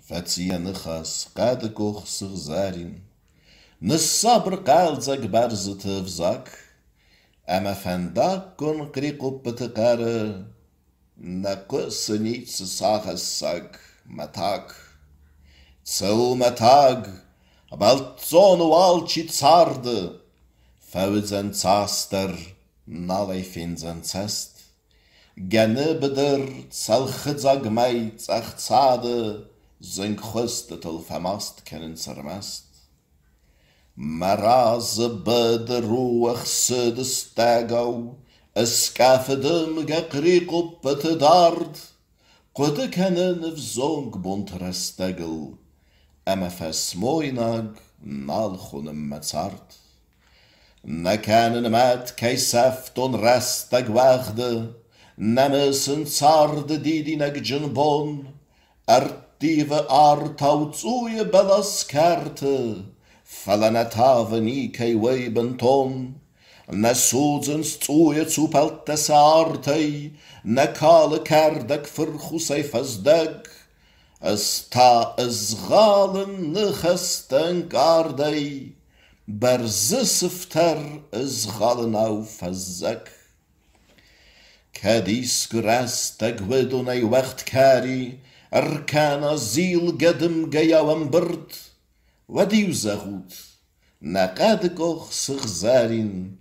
فتيانخاس قاد كوخ سغزارين نصبر قال زاك برزت فزاك أما فنداك كون قريقو بتقار نقص نيتس ساك متاك تسو متاك بلتزون والشي تسارد فوزن تساستر نالي فينزن تسست Genne beder salchzag mei zachzade zink chustetel famast kennen sermast. Maraz beder ruach sud stagau eskafedem gekriek op het dard Qude kennen of zong bontrestagel MFS moinag nalchunem metzart. Na kennen met keiseft onrestag wagde Nemesen tsarde didineg bon, artive artauts uie bellas kerte, falanetave nikei weibenton, ne sodzens uie zupeltes artei, ne kale kerdek verchusei fasdeg, as ta as galen negesten kardei, berzisifter as galen au fazek. Cadis gras tagwedon ei wacht kari, Arcana ziel gedem gejauwen bird, Wadiu zagut, naqadkoch sigzarin,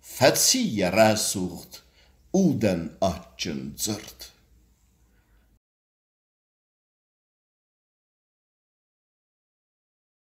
Fatsia rasucht, uden atchen zurt.